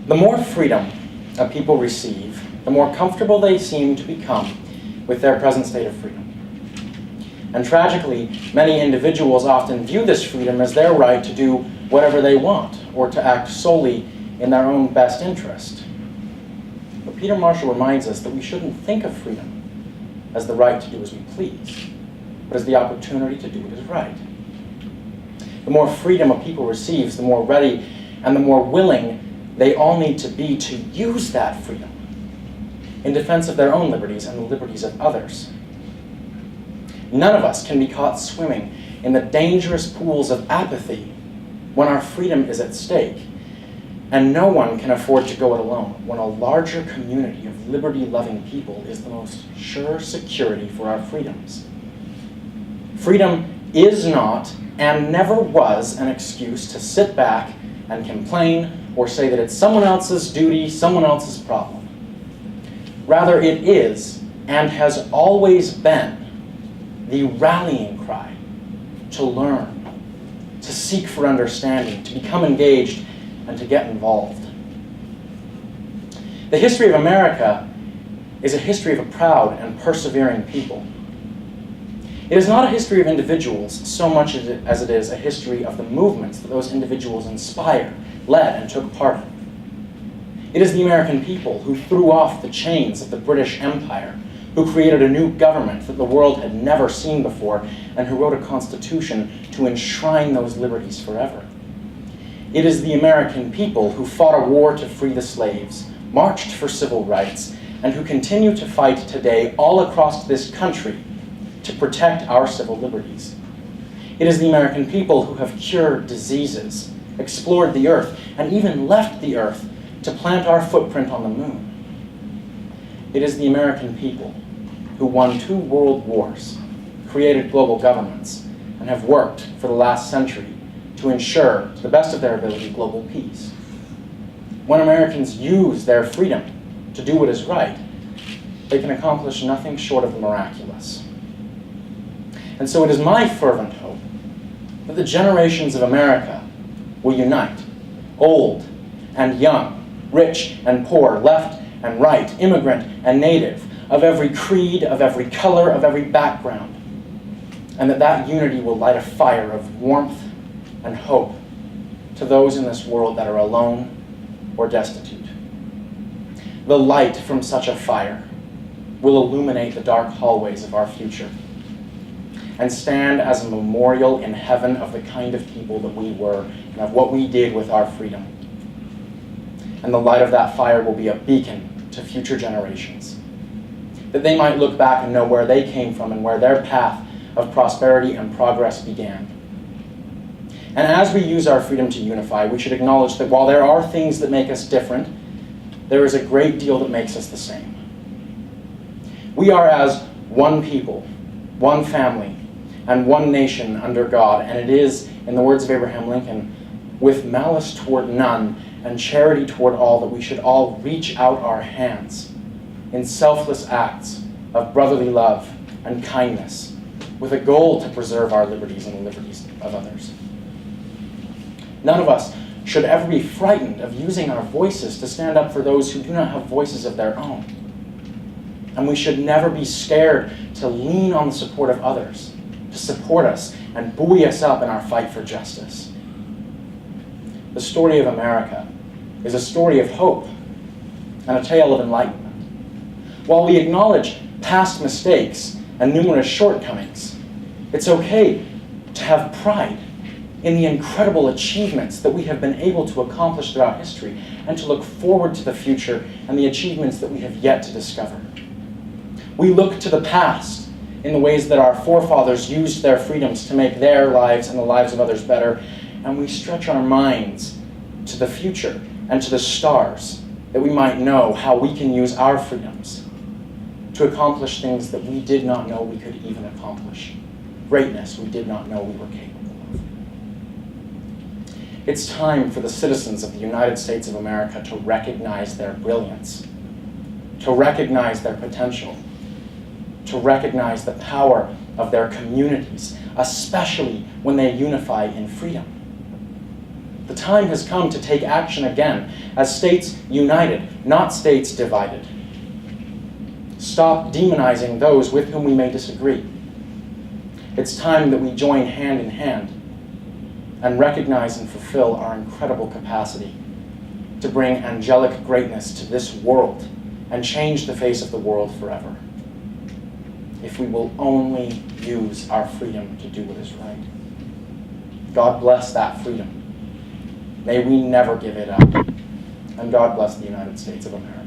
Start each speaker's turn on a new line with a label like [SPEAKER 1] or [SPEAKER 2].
[SPEAKER 1] The more freedom a people receive, the more comfortable they seem to become with their present state of freedom. And tragically, many individuals often view this freedom as their right to do whatever they want or to act solely in their own best interest. But Peter Marshall reminds us that we shouldn't think of freedom as the right to do as we please, but as the opportunity to do what is right. The more freedom a people receives, the more ready and the more willing they all need to be to use that freedom in defense of their own liberties and the liberties of others. None of us can be caught swimming in the dangerous pools of apathy when our freedom is at stake, and no one can afford to go it alone when a larger community of liberty-loving people is the most sure security for our freedoms. Freedom is not and never was an excuse to sit back and complain or say that it's someone else's duty, someone else's problem. Rather, it is and has always been the rallying cry to learn, to seek for understanding, to become engaged, and to get involved. The history of America is a history of a proud and persevering people. It is not a history of individuals so much as it is a history of the movements that those individuals inspired, led, and took part in. It is the American people who threw off the chains of the British Empire, who created a new government that the world had never seen before, and who wrote a constitution to enshrine those liberties forever. It is the American people who fought a war to free the slaves, marched for civil rights, and who continue to fight today all across this country to protect our civil liberties. It is the American people who have cured diseases, explored the earth, and even left the earth to plant our footprint on the moon. It is the American people who won 2 world wars, created global governments, and have worked for the last century to ensure, to the best of their ability, global peace. When Americans use their freedom to do what is right, they can accomplish nothing short of the miraculous. And so it is my fervent hope that the generations of America will unite, old and young, rich and poor, left and right, immigrant and native, of every creed, of every color, of every background, and that unity will light a fire of warmth and hope to those in this world that are alone or destitute. The light from such a fire will illuminate the dark hallways of our future and stand as a memorial in heaven of the kind of people that we were and of what we did with our freedom. And the light of that fire will be a beacon to future generations, that they might look back and know where they came from and where their path of prosperity and progress began. And as we use our freedom to unify, we should acknowledge that while there are things that make us different, there is a great deal that makes us the same. We are as one people, one family, and one nation under God, and it is, in the words of Abraham Lincoln, with malice toward none and charity toward all that we should all reach out our hands in selfless acts of brotherly love and kindness with a goal to preserve our liberties and the liberties of others. None of us should ever be frightened of using our voices to stand up for those who do not have voices of their own. And we should never be scared to lean on the support of others, to support us and buoy us up in our fight for justice. The story of America is a story of hope and a tale of enlightenment. While we acknowledge past mistakes and numerous shortcomings, it's okay to have pride in the incredible achievements that we have been able to accomplish throughout history and to look forward to the future and the achievements that we have yet to discover. We look to the past in the ways that our forefathers used their freedoms to make their lives and the lives of others better, and we stretch our minds to the future and to the stars that we might know how we can use our freedoms to accomplish things that we did not know we could even accomplish, greatness we did not know we were capable of. It's time for the citizens of the United States of America to recognize their brilliance, to recognize their potential, to recognize the power of their communities, especially when they unify in freedom. The time has come to take action again, as states united, not states divided. Stop demonizing those with whom we may disagree. It's time that we join hand in hand and recognize and fulfill our incredible capacity to bring angelic greatness to this world and change the face of the world forever, if we will only use our freedom to do what is right. God bless that freedom. May we never give it up. And God bless the United States of America.